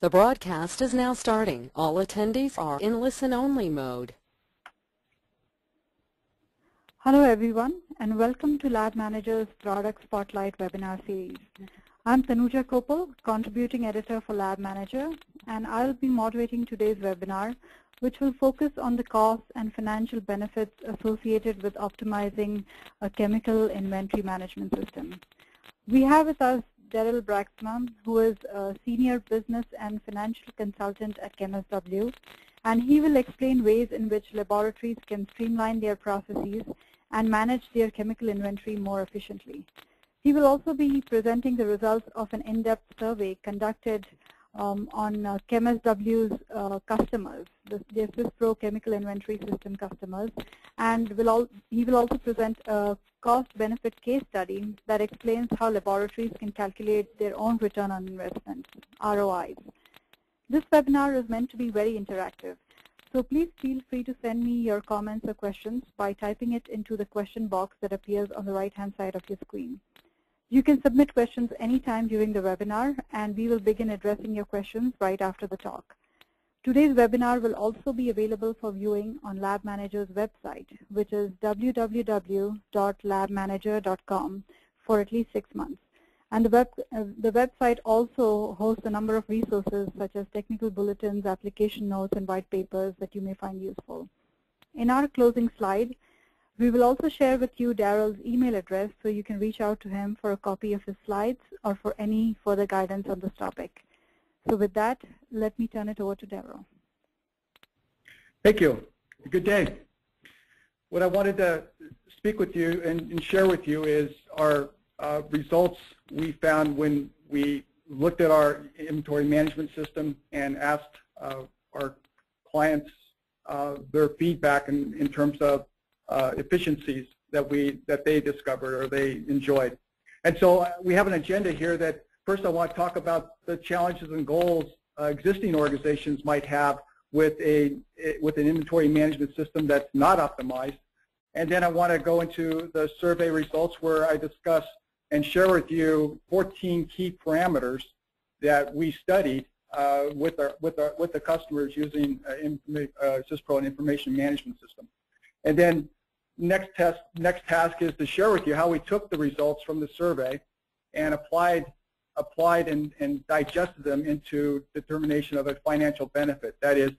The broadcast is now starting. All attendees are in listen-only mode. Hello everyone, and welcome to Lab Manager's Product Spotlight webinar series. I'm Tanuja Kopal, contributing editor for Lab Manager, and I'll be moderating today's webinar, which will focus on the costs and financial benefits associated with optimizing a chemical inventory management system. We have with us Darryl Braaksma, who is a senior business and financial consultant at ChemSW, and he will explain ways in which laboratories can streamline their processes and manage their chemical inventory more efficiently. He will also be presenting the results of an in-depth survey conducted on ChemSW's customers, the SysPro chemical inventory system customers, and he will also present a cost-benefit case study that explains how laboratories can calculate their own return on investment, ROIs. This webinar is meant to be very interactive, so please feel free to send me your comments or questions by typing it into the question box that appears on the right-hand side of your screen. You can submit questions anytime during the webinar, and we will begin addressing your questions right after the talk. Today's webinar will also be available for viewing on Lab Manager's website, which is www.labmanager.com, for at least 6 months. And the website also hosts a number of resources such as technical bulletins, application notes, and white papers that you may find useful. In our closing slide, we will also share with you Darryl's email address so you can reach out to him for a copy of his slides or for any further guidance on this topic. So with that, let me turn it over to Darryl. Thank you. Good day. What I wanted to speak with you and share with you is our results we found when we looked at our inventory management system and asked our clients their feedback in terms of efficiencies that they discovered or they enjoyed. And so we have an agenda here that first I want to talk about the challenges and goals existing organizations might have with an inventory management system that's not optimized. And then I want to go into the survey results where I discuss and share with you 14 key parameters that we studied with the customers using SysPro and information management system. And then next task is to share with you how we took the results from the survey and applied and digested them into determination of a financial benefit. That is,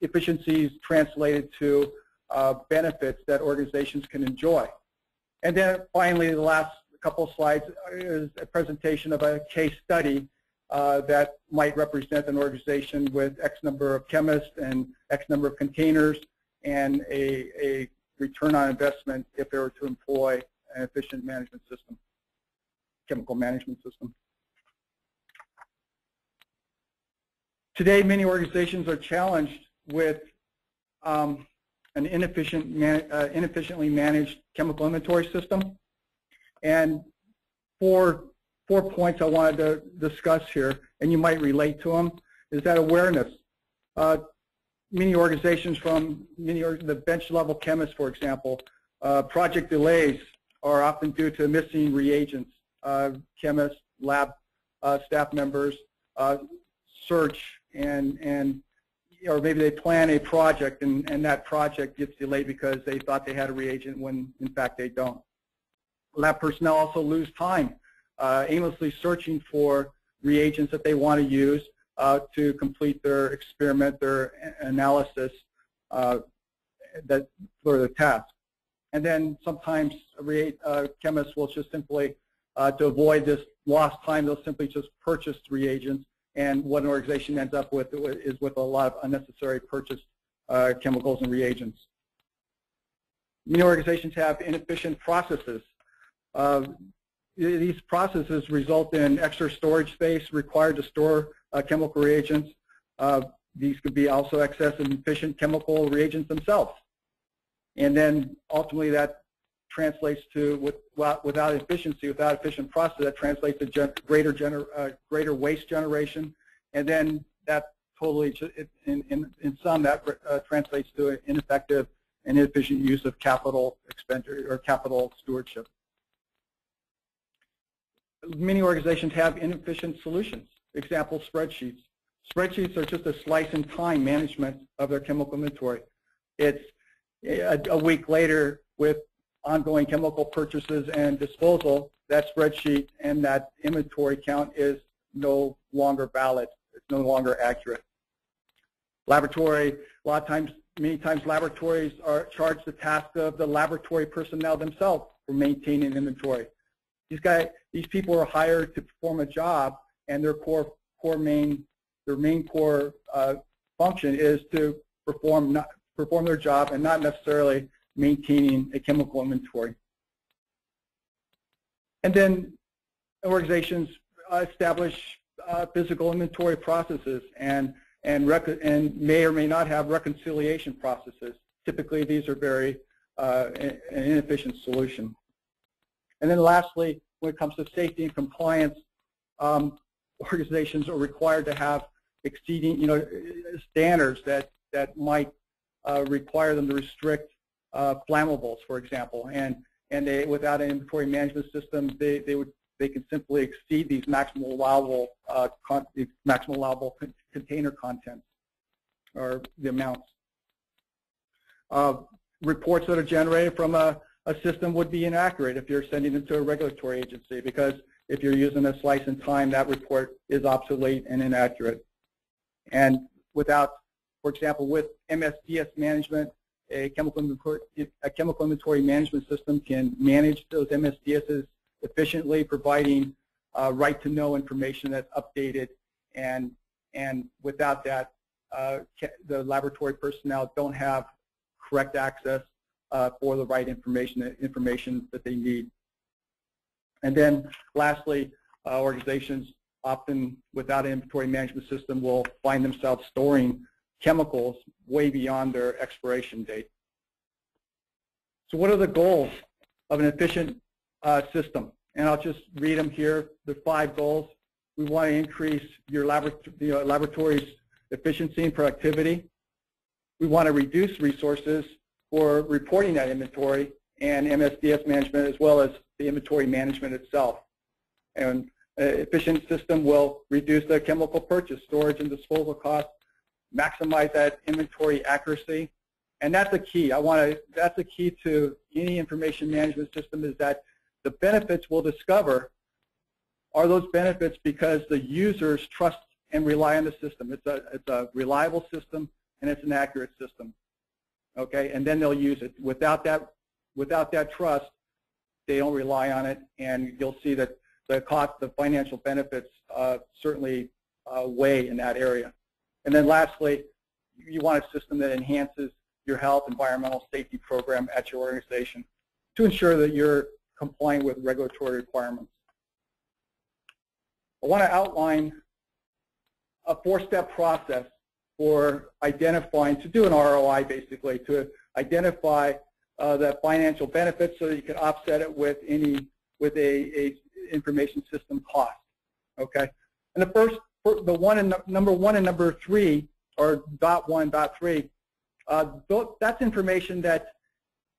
efficiencies translated to benefits that organizations can enjoy. And then finally, the last couple of slides is a presentation of a case study that might represent an organization with X number of chemists and X number of containers and a return on investment if they were to employ an efficient management system, chemical management system. Today, many organizations are challenged with an inefficiently managed chemical inventory system. And four points I wanted to discuss here, and you might relate to them, is that awareness. Many organizations the bench level chemists, for example, project delays are often due to missing reagents. Chemists, lab staff members search or maybe they plan a project and that project gets delayed because they thought they had a reagent when in fact they don't. Lab personnel also lose time aimlessly searching for reagents that they want to use to complete their experiment, their analysis for the task. And then sometimes chemists will just simply, to avoid this lost time, they'll simply just purchase reagents, and what an organization ends up with is with a lot of unnecessary purchased chemicals and reagents. Many organizations have inefficient processes. These processes result in extra storage space required to store chemical reagents. These could be also excess and inefficient chemical reagents themselves. And then ultimately that translates to, without efficient process, that translates to greater waste generation. And then that totally, in sum, that translates to an ineffective and inefficient use of capital expenditure or capital stewardship. many organizations have inefficient solutions. Example, spreadsheets. Spreadsheets are just a slice in time management of their chemical inventory. It's a week later with ongoing chemical purchases and disposal, that spreadsheet and that inventory count is no longer valid. It's no longer accurate. Laboratory, many times laboratories are charged the task of the laboratory personnel themselves for maintaining inventory. These people are hired to perform a job, and their main core function is to perform their job and not necessarily maintaining a chemical inventory. And then organizations establish physical inventory processes and may or may not have reconciliation processes. Typically, these are very an inefficient solution. And then lastly, when it comes to safety and compliance, organizations are required to have exceeding, standards that might require them to restrict flammables, for example. And they, without an inventory management system, they can simply exceed these maximal allowable container contents or the amounts. Reports that are generated from a system would be inaccurate if you're sending them to a regulatory agency, because if you're using a slice in time, that report is obsolete and inaccurate. And without, for example, with MSDS management, a chemical inventory management system can manage those MSDSs efficiently, providing right-to-know information that's updated, and without that, the laboratory personnel don't have correct access for the right information that they need. And then lastly, organizations often without an inventory management system will find themselves storing chemicals way beyond their expiration date. So what are the goals of an efficient system? And I'll just read them here, the 5 goals. We want to increase your laboratory's efficiency and productivity. We want to reduce resources for reporting that inventory and MSDS management, as well as the inventory management itself. And an efficient system will reduce the chemical purchase, storage, and disposal costs, maximize that inventory accuracy. And that's the key. That's the key to any information management system, is that the benefits we'll discover are those benefits because the users trust and rely on the system. It's a reliable system, and it's an accurate system. Okay, and then they'll use it. Without that trust, they don't rely on it, and you'll see that the financial benefits certainly weigh in that area. And then lastly, you want a system that enhances your health environmental safety program at your organization to ensure that you're complying with regulatory requirements. I want to outline a 4-step process for identifying, to do an ROI basically, to identify the financial benefits so that you can offset it with a information system cost. Okay, and number one and number 3, or dot 1, dot 3, that's information that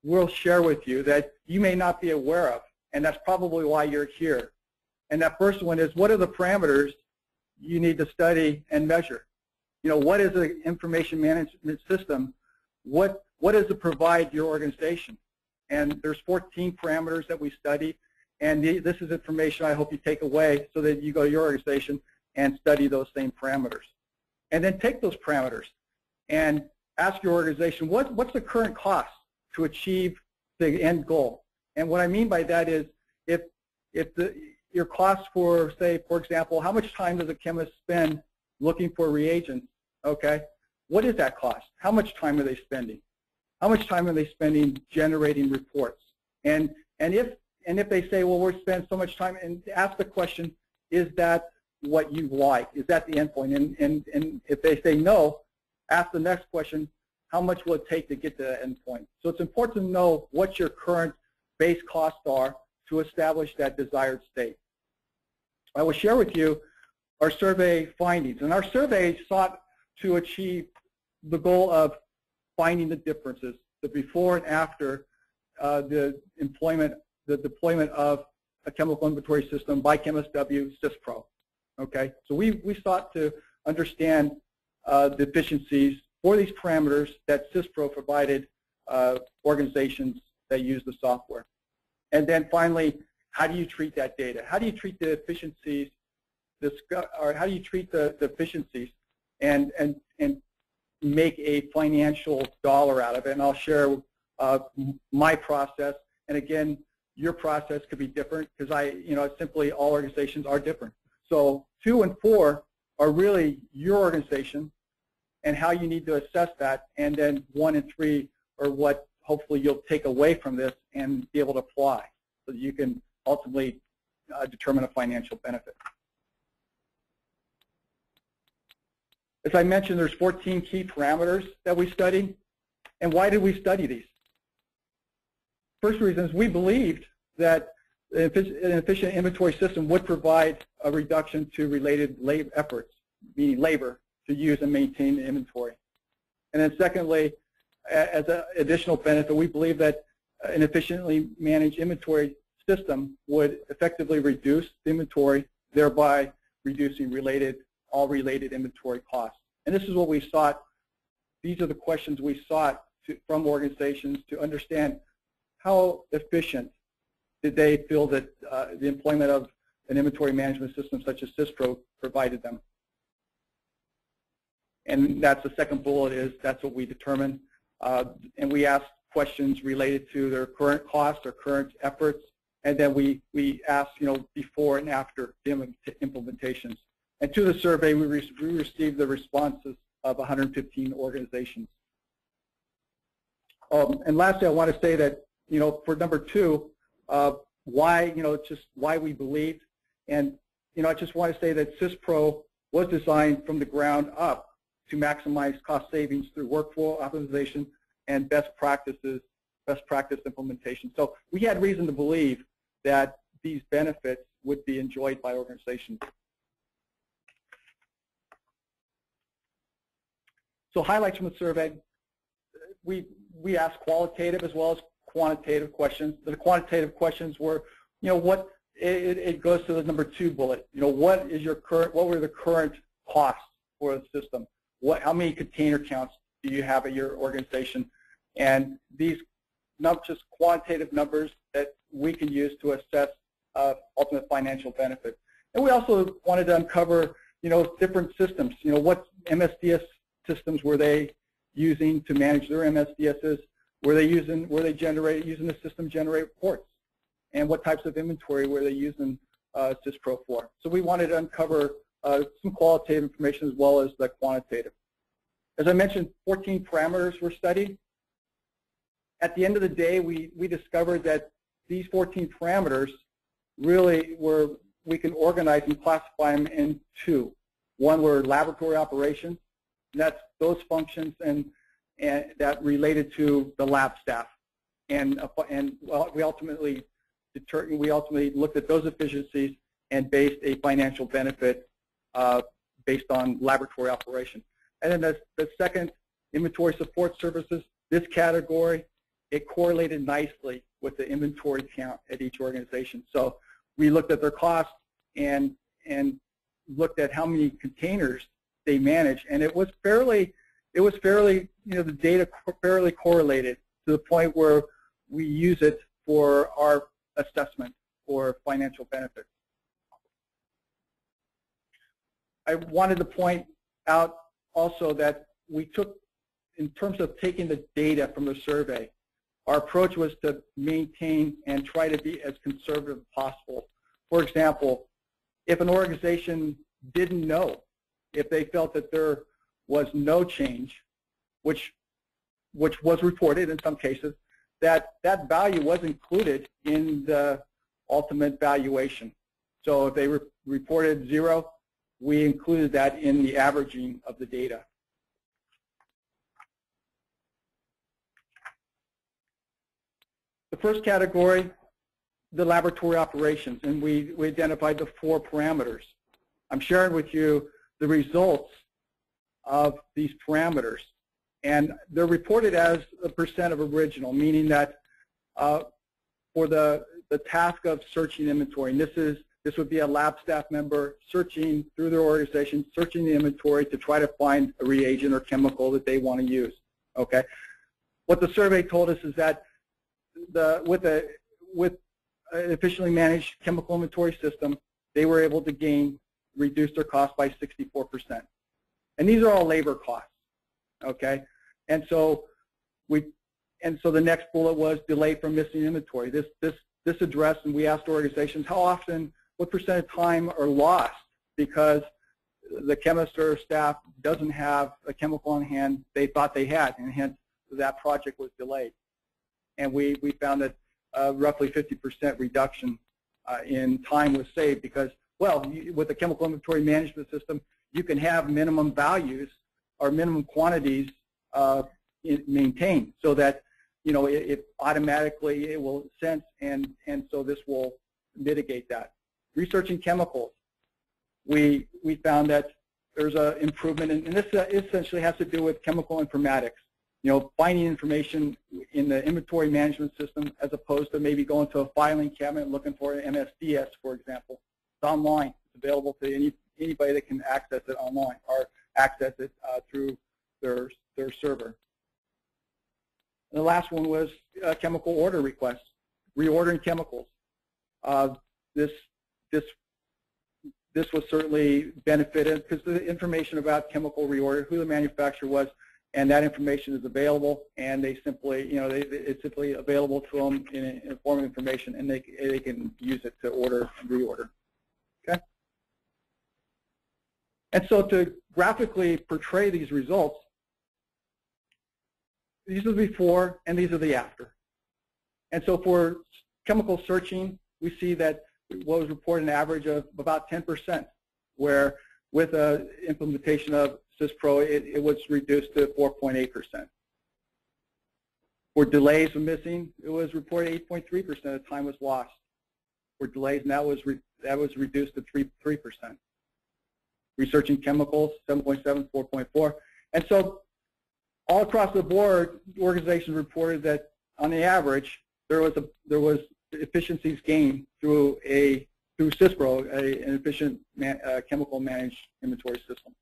we'll share with you that you may not be aware of, and that's probably why you're here. And that first one is, what are the parameters you need to study and measure? What is an information management system? What does it provide your organization? And there's 14 parameters that we study, and this is information I hope you take away so that you go to your organization and study those same parameters. And then take those parameters and ask your organization, what's the current cost to achieve the end goal? And what I mean by that is, if your cost for, say, for example, how much time does a chemist spend looking for reagents? Okay, what is that cost? How much time are they spending? How much time are they spending generating reports? And if they say, well, we're spending so much time, and ask the question, is that what you like? Is that the end point? And if they say no, ask the next question, how much will it take to get to that end point? So it's important to know what your current base costs are to establish that desired state. I will share with you our survey findings. And our survey sought to achieve the goal of finding the differences, the before and after the deployment of a chemical inventory system by ChemSW CISPRO. Okay, so we sought to understand the efficiencies for these parameters that CISPRO provided organizations that use the software. And then finally, how do you treat that data? How do you treat the efficiencies, or how do you treat the efficiencies and make a financial dollar out of it? And I'll share my process. And again, your process could be different because simply all organizations are different. So 2 and 4 are really your organization and how you need to assess that. And then 1 and 3 are what hopefully you'll take away from this and be able to apply so that you can ultimately determine a financial benefit. As I mentioned, there's 14 key parameters that we studied. And why did we study these? First reason is we believed that an efficient inventory system would provide a reduction to related labor efforts, meaning labor, to use and maintain the inventory. And then secondly, as an additional benefit, we believe that an efficiently managed inventory system would effectively reduce the inventory, thereby reducing all related inventory costs. And this is what we sought. These are the questions we sought from organizations to understand how efficient did they feel that the employment of an inventory management system such as CISPRO provided them. And that's the second bullet that's what we determined. And we asked questions related to their current costs or current efforts. And then we asked, before and after the implementations. And to the survey, we received the responses of 115 organizations. And lastly, I want to say that, for number 2, why, just why we believed. And, I just want to say that CISPRO was designed from the ground up to maximize cost savings through workflow optimization and best practice implementation. So we had reason to believe that these benefits would be enjoyed by organizations. So highlights from the survey, we asked qualitative as well as quantitative questions. The quantitative questions were, it goes to the number 2 bullet. What were the current costs for the system? How many container counts do you have at your organization? And these not just quantitative numbers that we can use to assess ultimate financial benefit. And we also wanted to uncover, different systems. What MSDS systems were they using to manage their MSDSs? Were they using the system generate reports? And what types of inventory were they using CISPRO for? So we wanted to uncover some qualitative information as well as the quantitative. As I mentioned, 14 parameters were studied. At the end of the day, we discovered that these 14 parameters really we can organize and classify them in 2. One were laboratory operations, and that's those functions and that related to the lab staff. And we ultimately looked at those efficiencies and based a financial benefit based on laboratory operation. And then the second, inventory support services, this category, it correlated nicely with the inventory count at each organization. So we looked at their costs and looked at how many containers they manage, and it was fairly, the data fairly correlated to the point where we use it for our assessment for financial benefits. I wanted to point out also that we took, in terms of taking the data from the survey, our approach was to maintain and try to be as conservative as possible. For example, if an organization didn't know, if they felt that there was no change, which was reported in some cases, that value was included in the ultimate valuation. So if they reported 0, we included that in the averaging of the data. The first category, the laboratory operations, and we identified the 4 parameters. I'm sharing with you the results of these parameters, and they're reported as a % of original, meaning that for the the task of searching inventory. And this would be a lab staff member searching through their organization, searching the inventory to try to find a reagent or chemical that they want to use. Okay. What the survey told us is that with an efficiently managed chemical inventory system, they were able to reduce their cost by 64%. And these are all labor costs. Okay. And so the next bullet was delay from missing inventory. This addressed, and we asked organizations what percent of time are lost because the chemist or staff doesn't have a chemical on hand they thought they had, and hence that project was delayed. And we found that roughly 50% reduction in time was saved because, well, with the chemical inventory management system, you can have minimum values or minimum quantities maintained so that it automatically it will sense, and so this will mitigate that. Researching chemicals, we found that there's an improvement, and this essentially has to do with chemical informatics. Finding information in the inventory management system as opposed to maybe going to a filing cabinet and looking for an MSDS, for example. It's online. It's available to anybody that can access it online or access it through their server. And the last one was chemical order requests, reordering chemicals. This was certainly benefited because the information about chemical reorder, who the manufacturer was, and that information is available, and they simply, it's simply available to them in a form of information, and they can use it to order and reorder. Okay. And so to graphically portray these results, these are the before and these are the after. And so for chemical searching, we see that what was reported an average of about 10%, where with the implementation of CISPRO, it was reduced to 4.8%. For delays of missing, it was reported 8.3% of the time was lost. For delays, and that was reduced to 3%. Researching chemicals, 7.7, 4.4. And so all across the board, organizations reported that on the average, there was efficiencies gained through CISPRO, an efficient chemical managed inventory system.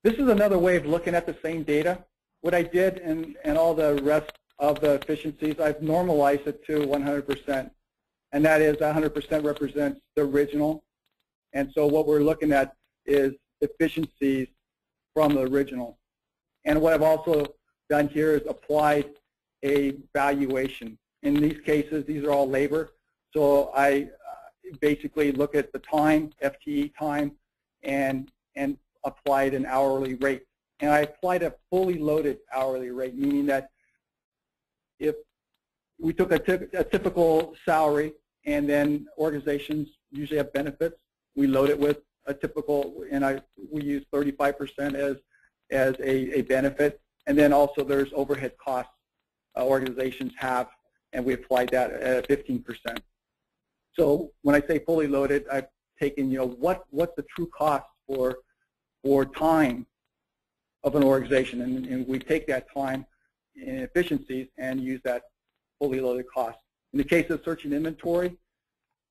This is another way of looking at the same data. What I did and all the rest of the efficiencies, I've normalized it to 100%. And that is 100% represents the original. And so what we're looking at is efficiencies from the original. And what I've also done here is applied a valuation. In these cases, these are all labor. So I basically look at the time, FTE time, and applied an hourly rate. And I applied a fully loaded hourly rate, meaning that if we took a typical salary, and then organizations usually have benefits, we load it with a typical, and we use 35% as a benefit. And then also there's overhead costs organizations have, and we applied that at 15%. So when I say fully loaded, I've taken, what's the true cost for time of an organization, and we take that time in efficiencies and use that fully loaded cost. In the case of searching inventory,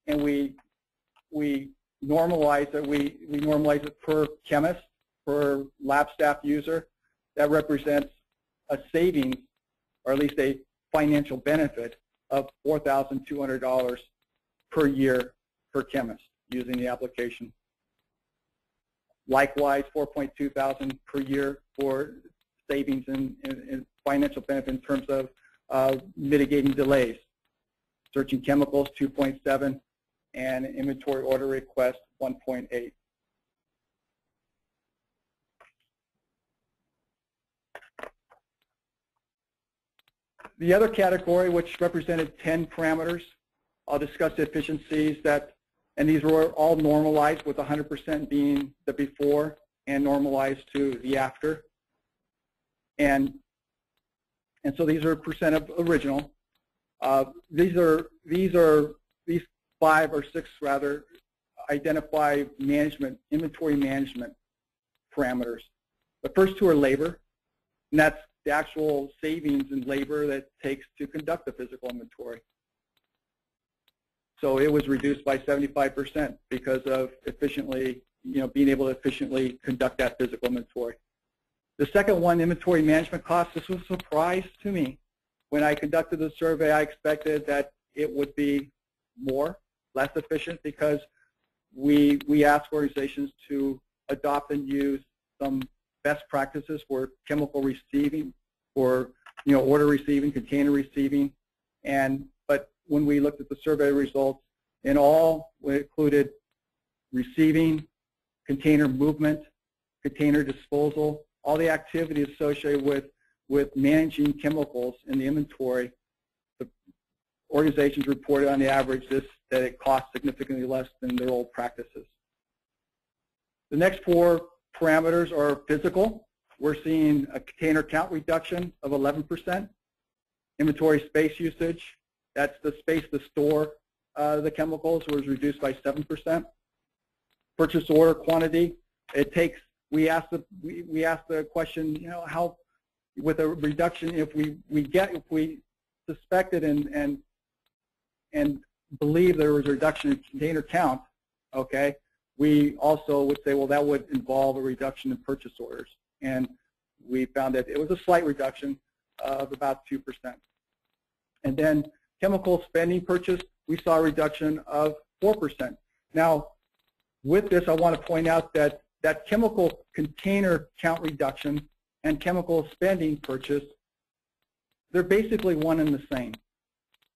and we normalize it, we normalize it per chemist, per lab staff user. That represents a savings, or at least a financial benefit of $4,200 per year per chemist using the application. Likewise, $4,200 per year for savings and financial benefit in terms of mitigating delays. Searching chemicals, 2.7, and inventory order request, 1.8. The other category, which represented 10 parameters, I'll discuss the efficiencies and these were all normalized with 100% being the before and normalized to the after. And so these are percent of original. These 5 or 6 rather identify inventory management parameters. The first 2 are labor, and that's the actual savings in labor that it takes to conduct the physical inventory. So it was reduced by 75% because of efficiently, being able to efficiently conduct that physical inventory. The second one, inventory management costs, this was a surprise to me. When I conducted the survey, I expected that it would be less efficient, because we asked organizations to adopt and use some best practices for chemical receiving, for order receiving, container receiving, but when we looked at the survey results, in all, it included receiving, container movement, container disposal, all the activities associated with managing chemicals in the inventory. The organizations reported on the average that it costs significantly less than their old practices. The next four parameters are physical. We're seeing a container count reduction of 11%. Inventory space usage, that's the space to store the chemicals, was reduced by 7%. Purchase order quantity, we asked the question, how, with a reduction, if we suspected and believe there was a reduction in container count, okay, we also would say, well, that would involve a reduction in purchase orders. And we found that it was a slight reduction of about 2%. And then chemical spending purchase, we saw a reduction of 4%. Now, with this, I want to point out that chemical container count reduction and chemical spending purchase, they're basically one and the same.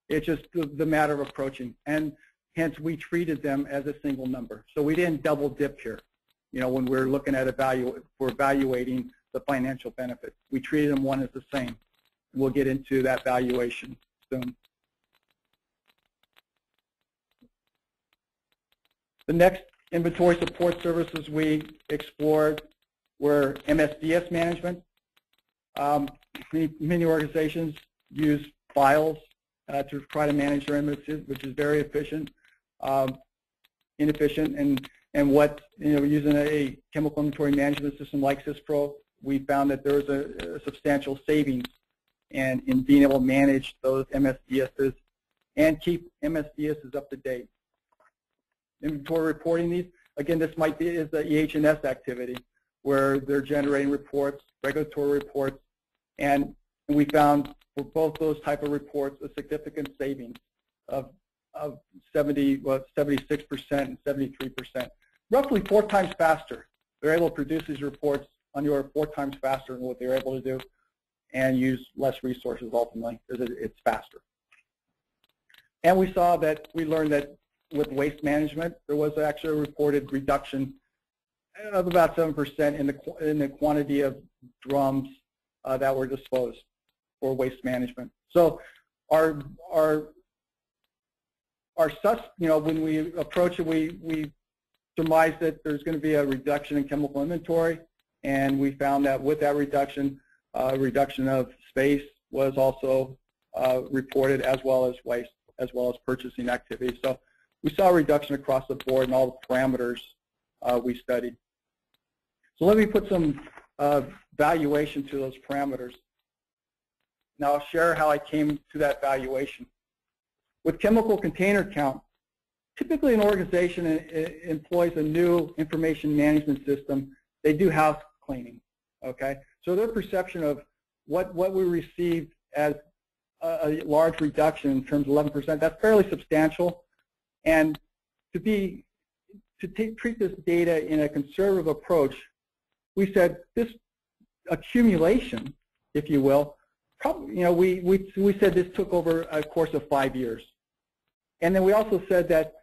It's just the matter of approaching, and hence we treated them as a single number. So we didn't double dip here, when we're looking at evaluating the financial benefits. We treated them one as the same. We'll get into that valuation soon. The next inventory support services we explored were MSDS management. Many organizations use files to try to manage their inventory, which is very inefficient. And what, using a chemical inventory management system like ChemSW, we found that there was a substantial savings in being able to manage those MSDSs and keep MSDSs up to date. Inventory reporting needs, again, this is the EH&S activity where they're generating reports, regulatory reports, and we found for both those type of reports a significant savings of 76% and 73%, roughly 4 times faster. They're able to produce these reports on the order of 4 times faster than what they're able to do, and use less resources ultimately because it's faster. And we learned that with waste management, there was actually a reported reduction of about 7% in the quantity of drums that were disposed for waste management. So when we approach it, we surmised that there's going to be a reduction in chemical inventory, and we found that with that reduction, reduction of space was also reported, as well as waste, as well as purchasing activities. So we saw a reduction across the board in all the parameters we studied. So let me put some valuation to those parameters. Now I'll share how I came to that valuation. With chemical container count, typically an organization employs a new information management system. They do house cleaning, okay? So their perception of what we received as a large reduction in terms of 11%, that's fairly substantial. And to treat this data in a conservative approach, we said this accumulation, if you will, probably, we said this took over a course of 5 years. And then we also said that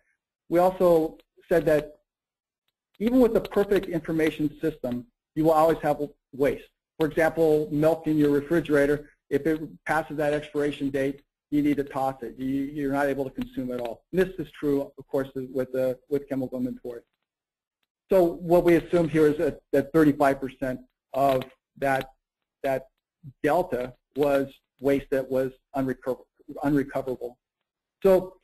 even with the perfect information system, you will always have waste. For example, milk in your refrigerator, if it passes that expiration date, you need to toss it. You're not able to consume it all. And this is true, of course, with chemical inventory. So what we assumed here is that 35% of that delta was waste that was unrecoverable. So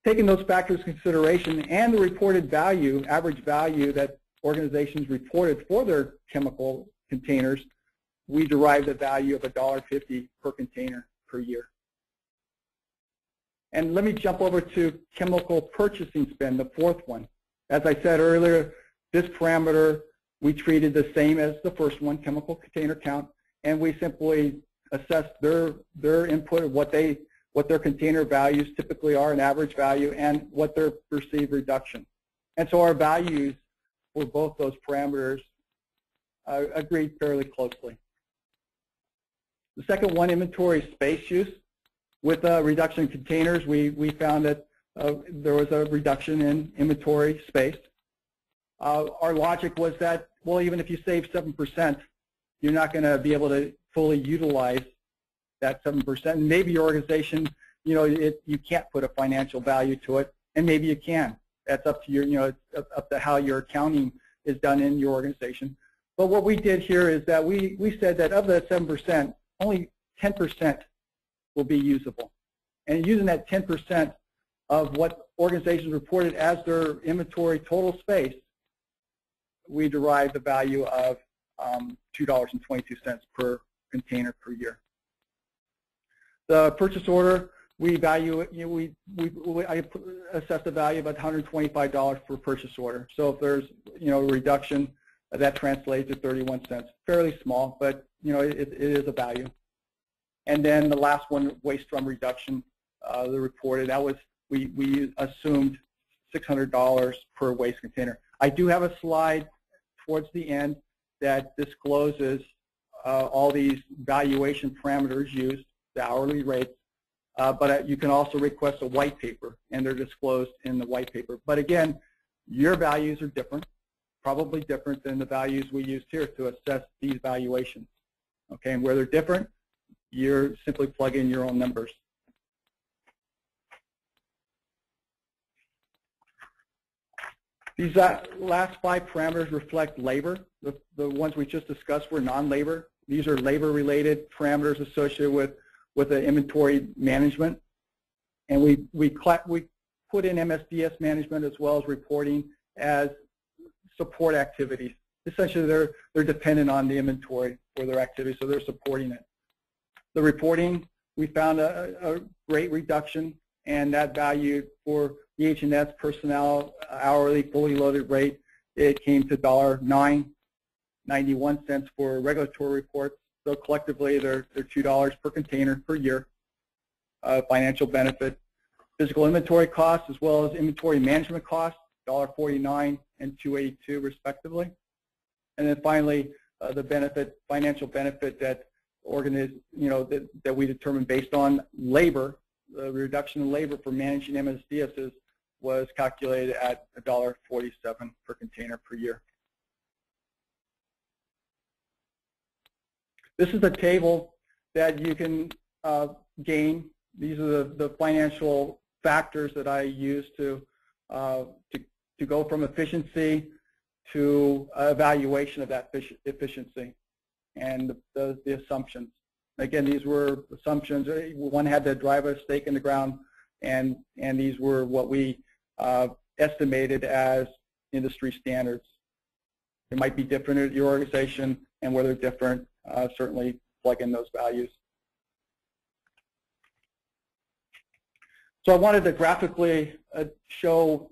taking those factors into consideration and the reported value, average value that organizations reported for their chemical containers, we derive the value of $1.50 per container per year. And let me jump over to chemical purchasing spend, the fourth one. As I said earlier, this parameter we treated the same as the first one, chemical container count, and we simply assessed their input of what their container values typically are, an average value, and what their perceived reduction. And so our values for both those parameters agreed fairly closely. The second one, inventory space use. With a reduction in containers, we found that there was a reduction in inventory space. Our logic was that, well, even if you save 7%, you're not going to be able to fully utilize that 7%. And maybe your organization, you can't put a financial value to it, and maybe you can. That's up to your, it's up to how your accounting is done in your organization. But what we did here is that we said that of the 7%, only 10% will be usable. And using that 10% of what organizations reported as their inventory total space, we derived the value of $2.22 per container per year. The purchase order, we value it, I assess the value of about $125 per purchase order. So if there's a reduction, that translates to 31 cents. Fairly small, but it is a value. And then the last one, waste stream reduction, the reported, that was we assumed $600 per waste container. I do have a slide towards the end that discloses all these valuation parameters used, the hourly rates, but you can also request a white paper, and they're disclosed in the white paper. But again, your values are different, probably different than the values we used here to assess these valuations. Okay, and where they're different, you're simply plug in your own numbers. These last 5 parameters reflect labor. The ones we just discussed were non-labor. These are labor-related parameters associated with the inventory management. And we put in MSDS management as well as reporting as support activities. Essentially, they're dependent on the inventory for their activities, so they're supporting it. The reporting, we found a great reduction, and that value for the H&S personnel hourly fully loaded rate, it came to $9.91 for regulatory reports. So collectively, they're $2 per container per year. Financial benefit, physical inventory costs as well as inventory management costs, $1.49 and $2.82 respectively. And then finally, the benefit, financial benefit that that we determined based on labor, the reduction in labor for managing MSDSs was calculated at $1.47 per container per year. This is a table that you can gain. These are the financial factors that I use to go from efficiency to evaluation of that efficiency and the assumptions. Again, these were assumptions. One had to drive a stake in the ground, and these were what we estimated as industry standards. It might be different at your organization, and where they're different, certainly plug in those values. So I wanted to graphically show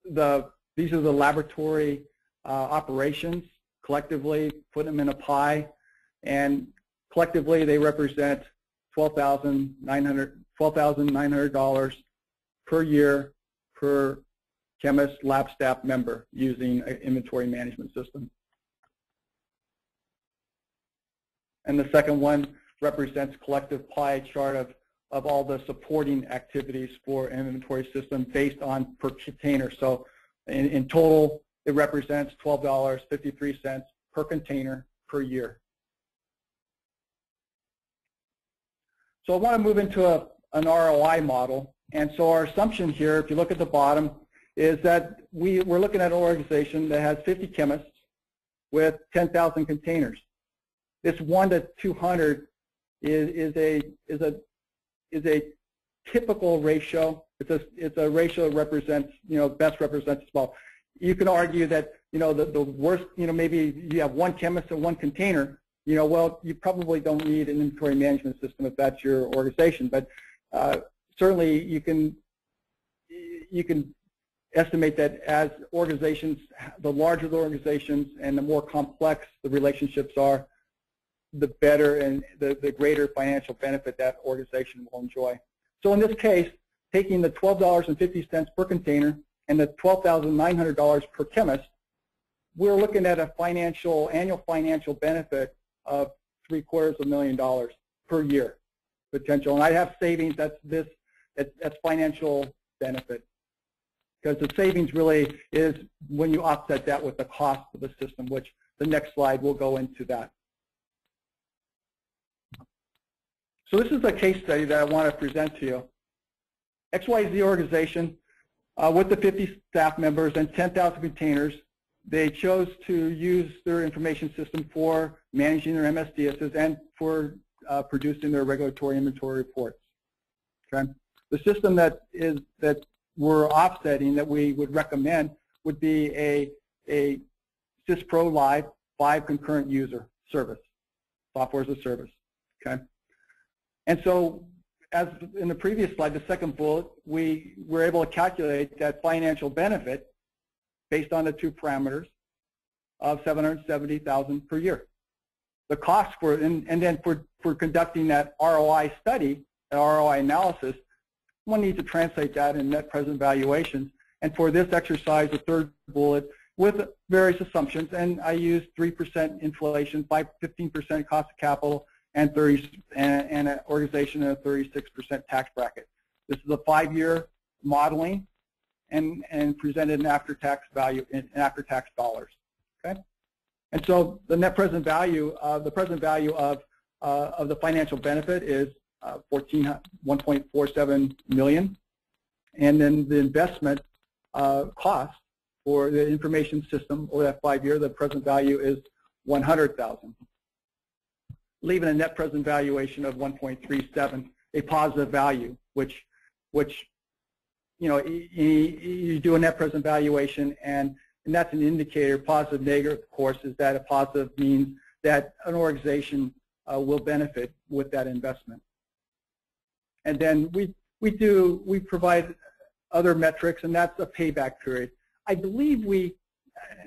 these are the laboratory operations. Collectively, put them in a pie, and collectively they represent $12,900 per year per chemist lab staff member using an inventory management system. And the second one represents collective pie chart of all the supporting activities for an inventory system based on per container. So in total, it represents $12.53 per container per year. So I want to move into an ROI model. And so our assumption here, if you look at the bottom, is that we're looking at an organization that has 50 chemists with 10,000 containers. This 1 to 200 is a typical ratio. It's a ratio that represents, best represents small. You can argue that, the worst, maybe you have 1 chemist and 1 container, well, you probably don't need an inventory management system if that's your organization, but certainly you can estimate that as organizations, the larger the organizations and the more complex the relationships are, the better and the greater financial benefit that organization will enjoy. So in this case, taking the $12.50 per container and the $12,900 per chemist, we're looking at a annual financial benefit of $750,000 per year potential. And I have savings. That's financial benefit, because the savings really is when you offset that with the cost of the system, which the next slide will go into that. So this is a case study that I want to present to you. XYZ organization with the 50 staff members and 10,000 containers, they chose to use their information system for managing their MSDSs and for producing their regulatory inventory reports. Okay? The system that we're offsetting that we would recommend would be a SysPro Live 5 concurrent user service, software as a service. Okay? And so, as in the previous slide, the second bullet, we were able to calculate that financial benefit based on the two parameters of $770,000 per year. The cost for, and then for conducting that ROI study, the ROI analysis, one needs to translate that in net present valuations. And for this exercise, the third bullet, with various assumptions, and I used 3% inflation, 15% cost of capital, and an organization in a 36% tax bracket. This is a 5-year modeling and presented in after-tax value in after-tax dollars. Okay, and so the net present value, the present value of the financial benefit is $1.47 million, and then the investment cost for the information system over that 5 year, the present value is $100,000. Leaving a net present valuation of 1.37, a positive value, which you do a net present valuation, and that's an indicator. Positive, negative, of course, is that a positive means that an organization will benefit with that investment. And then we provide other metrics, and that's a payback period. I believe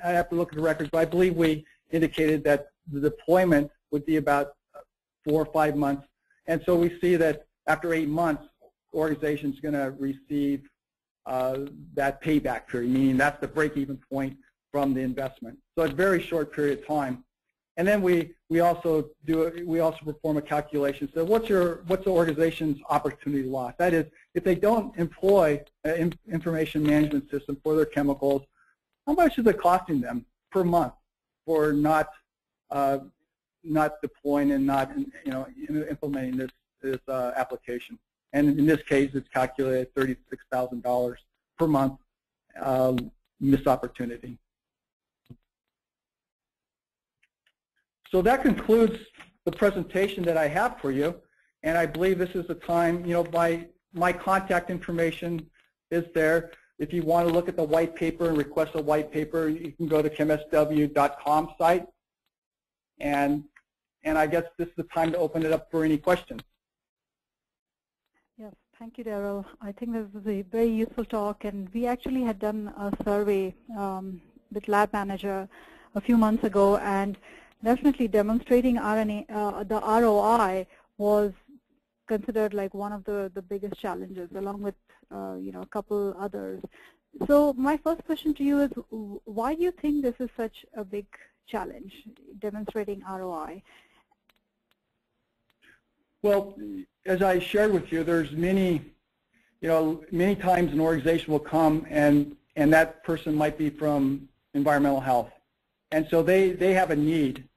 I have to look at the records, but I believe we indicated that the deployment would be about 4 or 5 months. And so we see that after 8 months, the organization's going to receive that payback period, meaning that's the break-even point from the investment. So it's a very short period of time. And then we also perform a calculation. So what's the organization's opportunity loss? That is, if they don't employ an information management system for their chemicals, how much is it costing them per month for not deploying and not implementing this application? And in this case, it's calculated at $36,000 per month missed opportunity. So that concludes the presentation that I have for you, and I believe this is the time. My contact information is there. If you want to look at the white paper and request a white paper, you can go to ChemSW.com site, and I guess this is the time to open it up for any questions. Yes, thank you, Darryl. I think this was a very useful talk, and we actually had done a survey with Lab Manager a few months ago, and definitely demonstrating the ROI was considered like one of the biggest challenges, along with a couple others. So my first question to you is, why do you think this is such a big challenge, demonstrating ROI? Well, as I shared with you, there's many times an organization will come and that person might be from environmental health, and so they have a need,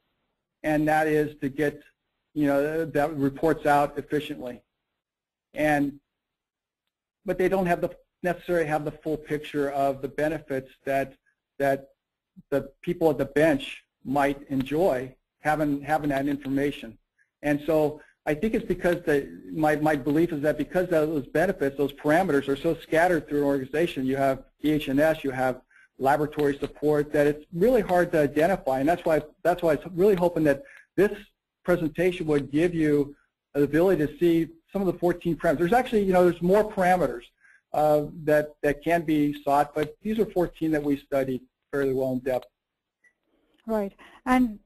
and that is to get that reports out efficiently, but they don't necessarily have the full picture of the benefits that the people at the bench might enjoy having that information. And so I think it's because my belief is that because those benefits, those parameters are so scattered through an organization, you have EH&S, you have laboratory support, that it's really hard to identify. And that's why I'm really hoping that this presentation would give you the ability to see some of the 14 parameters. There's actually, there's more parameters that can be sought, but these are 14 that we studied fairly well in depth. Right. And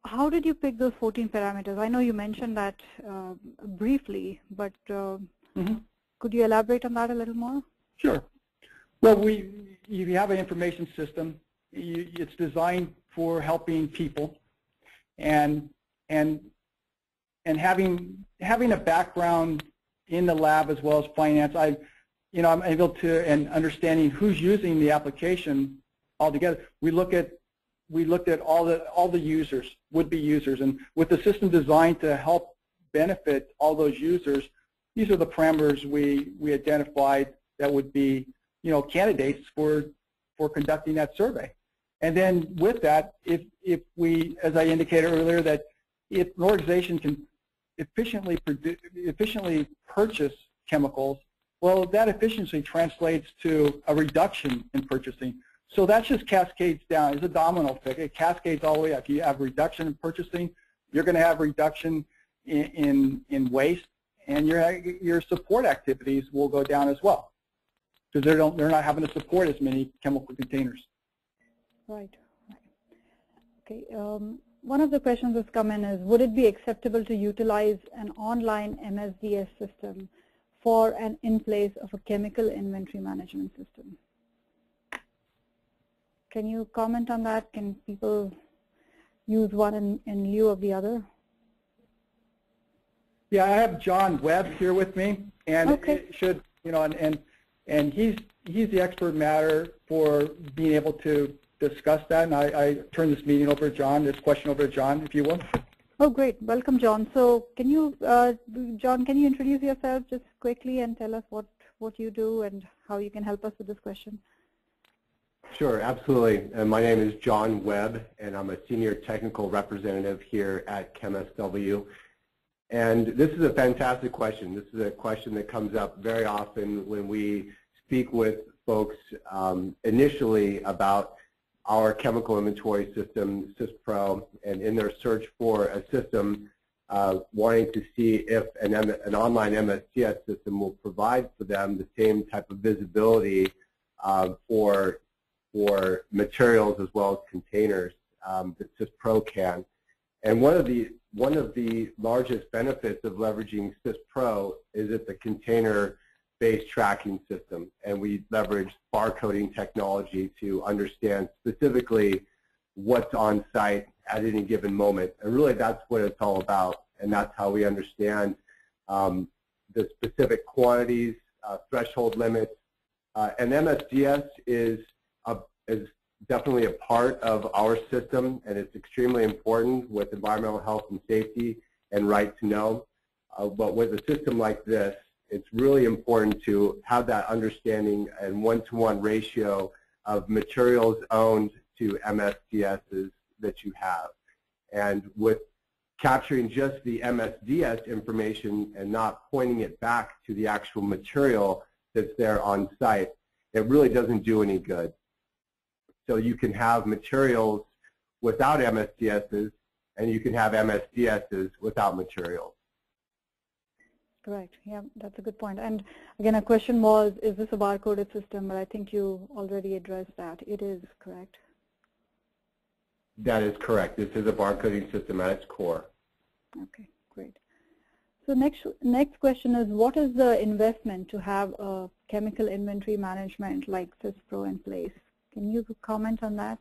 how did you pick those 14 parameters? I know you mentioned that briefly, but could you elaborate on that a little more? Sure. Well, you have an information system. It's designed for helping people, and having a background in the lab as well as finance, I'm able to, and understanding who's using the application altogether. We looked at all the users, would-be users, and with the system designed to help benefit all those users, these are the parameters we identified that would be, candidates for conducting that survey. And then with that, if we, as I indicated earlier, that if an organization can efficiently purchase chemicals, well, that efficiency translates to a reduction in purchasing. So that just cascades down. It's a domino effect. It cascades all the way up. You have reduction in purchasing, you're going to have reduction in waste, and your support activities will go down as well, because they're not having to support as many chemical containers. Right. Okay. One of the questions that's come in is, would it be acceptable to utilize an online MSDS system for an in-place of a chemical inventory management system? Can you comment on that? Can people use one in lieu of the other? Yeah, I have John Webb here with me, and it should, and he's the expert matter for being able to discuss that. And I turn this meeting over to John, this question over to John, if you will. Oh, great. Welcome, John. So can you, John, can you introduce yourself just quickly and tell us what you do and how you can help us with this question? Sure, absolutely. My name is John Webb, and I'm a senior technical representative here at ChemSW. And this is a fantastic question. This is a question that comes up very often when we speak with folks initially about our chemical inventory system, SysPro, and in their search for a system, wanting to see if an online MSDS system will provide for them the same type of visibility for materials as well as containers that SysPro can. And one of the largest benefits of leveraging SysPro is it's a container-based tracking system, and we leverage barcoding technology to understand specifically what's on site at any given moment. And really, that's what it's all about, and that's how we understand the specific quantities, threshold limits, and MSDS is definitely a part of our system, and it's extremely important with environmental health and safety and right to know. But with a system like this, it's really important to have that understanding and one-to-one ratio of materials owned to MSDSs that you have. And with capturing just the MSDS information and not pointing it back to the actual material that's there on site, it really doesn't do any good. So you can have materials without MSDSs, and you can have MSDSs without materials. Correct. Yeah, that's a good point. And again, a question was, is this a barcoded system? But I think you already addressed that. It is, correct? That is correct. This is a barcoding system at its core. Okay, great. So next question is, what is the investment to have a chemical inventory management like SysPro in place? Can you comment on that?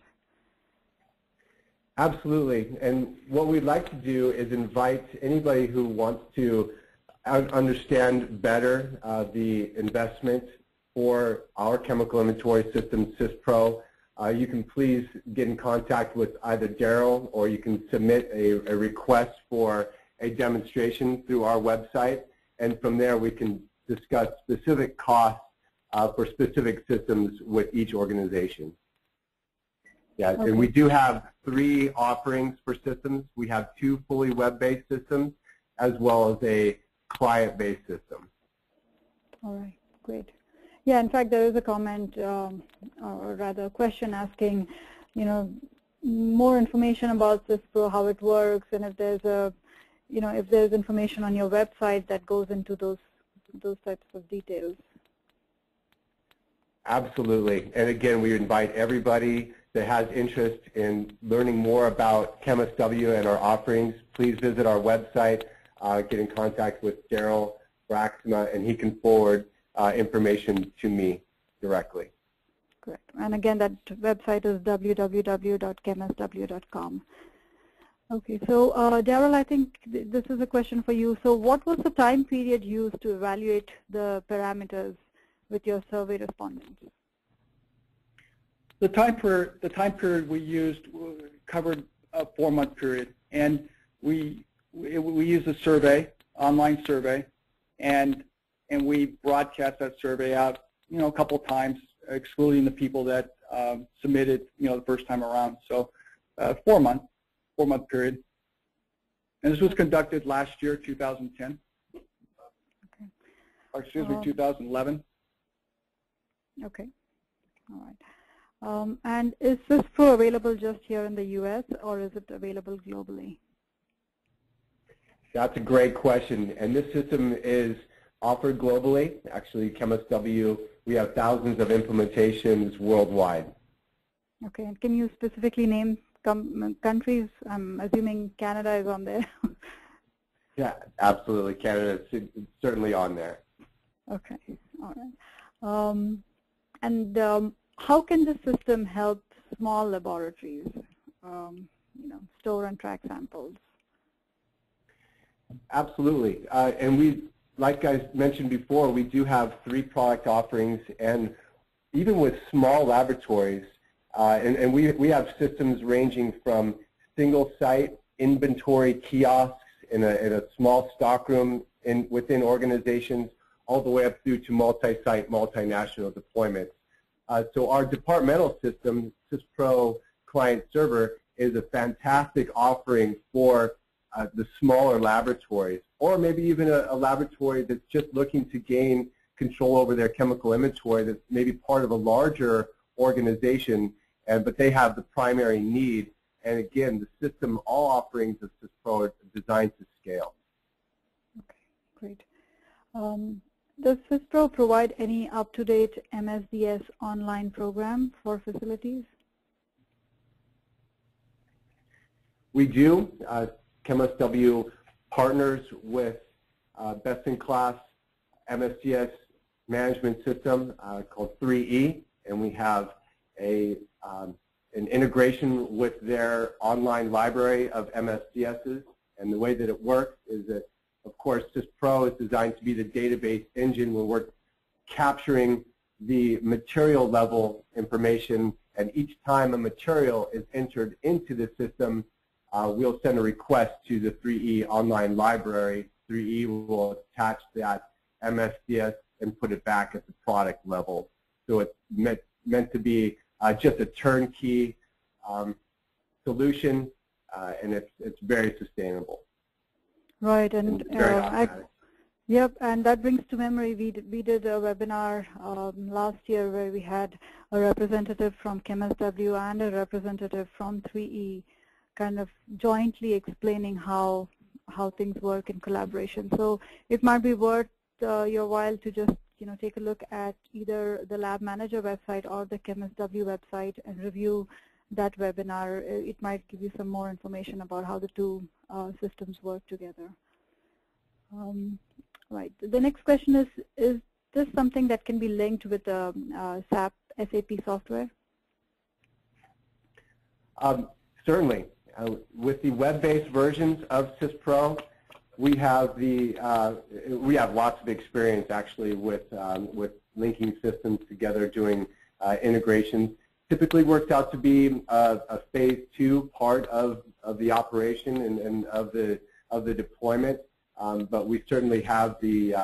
Absolutely. And what we'd like to do is invite anybody who wants to understand better the investment for our chemical inventory system, SysPro. You can please get in contact with either Darryl, or you can submit a request for a demonstration through our website. And from there, we can discuss specific costs for specific systems with each organization. Yeah, okay. And we do have 3 offerings for systems. We have 2 fully web-based systems as well as a client-based system. All right, great. Yeah, in fact, there is a comment, or rather a question asking, more information about SysPro, how it works, and if there's a if there's information on your website that goes into those types of details. Absolutely. And again, we invite everybody that has interest in learning more about ChemSW and our offerings. Please visit our website, get in contact with Darryl, Braaksma, and he can forward information to me directly. Correct. And again, that website is www.chemsw.com. Okay, so Darryl, I think this is a question for you. So what was the time period used to evaluate the parameters with your survey respondents? The time period we used covered a 4-month period, and we used a survey, online survey, and we broadcast that survey out, a couple of times, excluding the people that submitted, the first time around. So 4-month period. And this was conducted last year, 2010. Okay. Or excuse me, 2011. Okay. All right. And is this Pro available just here in the U.S. or is it available globally? That's a great question. And this system is offered globally. Actually, ChemSW, we have thousands of implementations worldwide. Okay. And can you specifically name countries? I'm assuming Canada is on there. Yeah, absolutely. Canada is certainly on there. Okay. All right. How can the system help small laboratories, store and track samples? Absolutely. And we, like I mentioned before, we do have 3 product offerings, and even with small laboratories, and we have systems ranging from single-site inventory kiosks in a small stockroom within organizations, all the way up through to multi-site, multinational deployments. So our departmental system, SysPro Client Server, is a fantastic offering for the smaller laboratories, or maybe even a laboratory that's just looking to gain control over their chemical inventory that's maybe part of a larger organization, but they have the primary need. And again, the system, all offerings of SysPro are designed to scale. Okay, great. Does SysPro provide any up-to-date MSDS online program for facilities? We do. ChemSW partners with best-in-class MSDS management system called 3E, and we have an integration with their online library of MSDSs. And the way that it works is that, of course, SysPro is designed to be the database engine where we're capturing the material level information, and each time a material is entered into the system, we'll send a request to the 3E online library. 3E will attach that MSDS and put it back at the product level. So it's meant to be just a turnkey solution, and it's very sustainable. Right, and yep, and that brings to memory, we did a webinar last year where we had a representative from ChemSW and a representative from 3E kind of jointly explaining how things work in collaboration. So it might be worth your while to just take a look at either the Lab Manager website or the ChemSW website and review that webinar. It might give you some more information about how the two systems work together. Right. The next question is this something that can be linked with SAP software? Certainly. With the web-based versions of SysPro, we have lots of experience actually with linking systems together, doing integrations. Typically works out to be a phase 2 part of the operation and of the deployment, but we certainly have the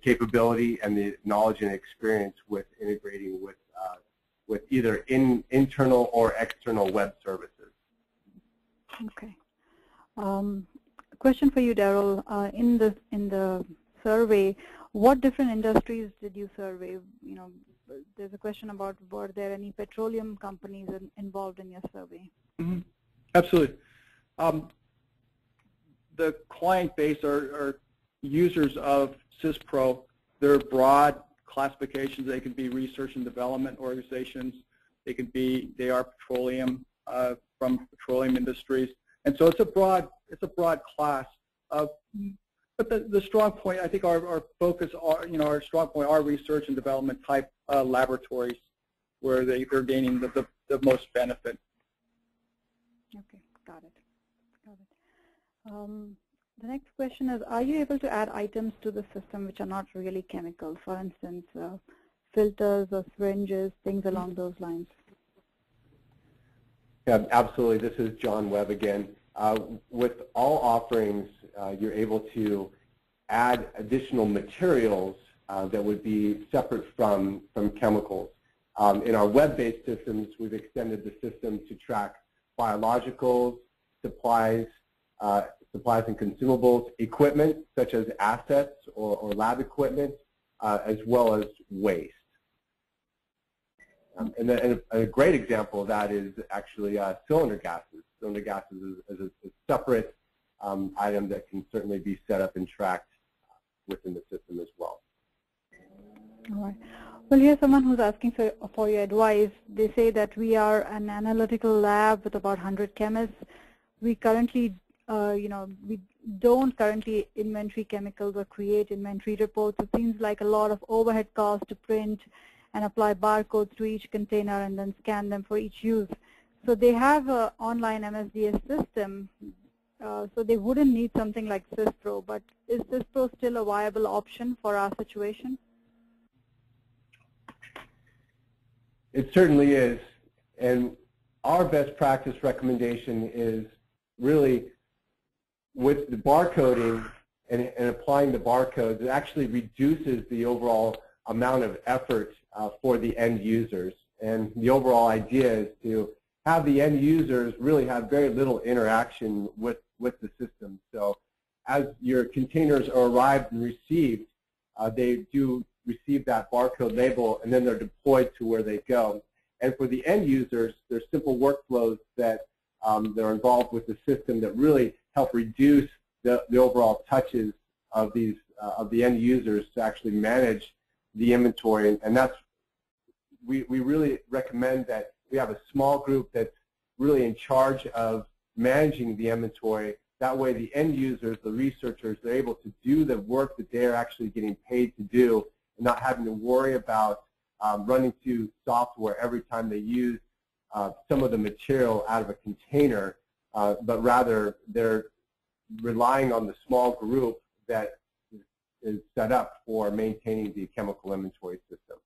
capability and the knowledge and experience with integrating with either internal or external web services. Okay. Question for you, Darryl. In the survey, what different industries did you survey? There's a question about were there any petroleum companies involved in your survey? Mm-hmm. Absolutely. the client base are users of ChemSW. They're broad classifications. They can be research and development organizations. They are petroleum from petroleum industries, and so it's a broad class. But the strong point, I think, our focus are our strong point are research and development type laboratories, where they're gaining the most benefit. Okay, got it. The next question is, are you able to add items to the system which are not really chemicals? For instance, filters or syringes, things along those lines. Yeah, absolutely. This is John Webb again. With all offerings, you're able to add additional materials that would be separate from chemicals. In our web-based systems, we've extended the system to track biologicals, supplies and consumables, equipment such as assets or lab equipment, as well as waste. And a great example of that is actually cylinder gases. Cylinder gases is a separate item that can certainly be set up and tracked within the system as well. All right. Well, here's someone who's asking for your advice. They say that we are an analytical lab with about 100 chemists. We currently, we don't currently inventory chemicals or create inventory reports. It seems like a lot of overhead costs to print and apply barcodes to each container and then scan them for each use. So they have an online MSDS system, so they wouldn't need something like ChemSW, but is ChemSW still a viable option for our situation? It certainly is, and our best practice recommendation is really with the barcoding and applying the barcodes, it actually reduces the overall amount of effort for the end users. And the overall idea is to have the end users really have very little interaction with the system. So as your containers are arrived and received, they do receive that barcode label, and then they're deployed to where they go. And for the end users, there's simple workflows that they're involved with the system that really help reduce the overall touches of the end users to actually manage the inventory. And that's we really recommend that we have a small group that's really in charge of managing the inventory. That way the end users, the researchers, they're able to do the work that they're actually getting paid to do, and not having to worry about running to software every time they use some of the material out of a container, but rather they're relying on the small group that is set up for maintaining the chemical inventory system.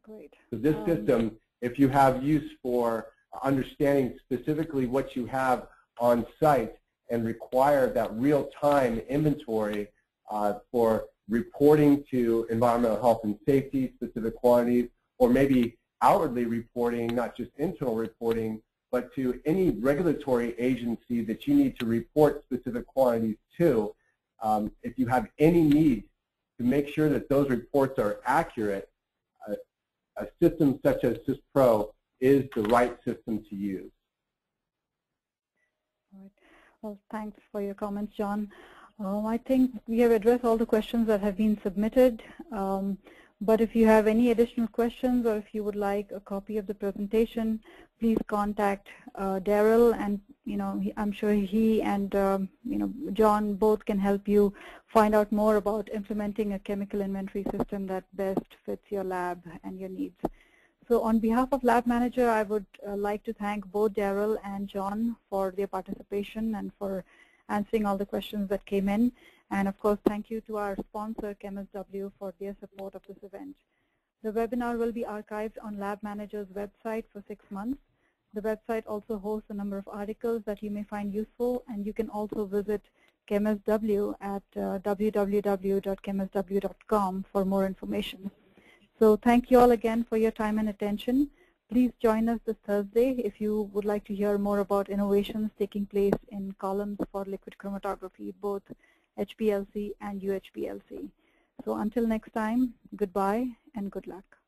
Great. So this system, if you have use for understanding specifically what you have on site and require that real-time inventory for reporting to environmental health and safety, specific quantities, or maybe outwardly reporting, not just internal reporting, but to any regulatory agency that you need to report specific quantities to, if you have any need to make sure that those reports are accurate, a system such as ChemSW is the right system to use. All right. Well, thanks for your comments, John. I think we have addressed all the questions that have been submitted, but if you have any additional questions or if you would like a copy of the presentation, please contact Darryl, and I'm sure he and John both can help you find out more about implementing a chemical inventory system that best fits your lab and your needs. So on behalf of Lab Manager, I would like to thank both Darryl and John for their participation and for answering all the questions that came in. And of course, thank you to our sponsor, ChemSW, for their support of this event. The webinar will be archived on Lab Manager's website for 6 months. The website also hosts a number of articles that you may find useful, and you can also visit ChemSW at www.chemsw.com for more information. So thank you all again for your time and attention. Please join us this Thursday if you would like to hear more about innovations taking place in columns for liquid chromatography, both HPLC and UHPLC. So until next time, goodbye and good luck.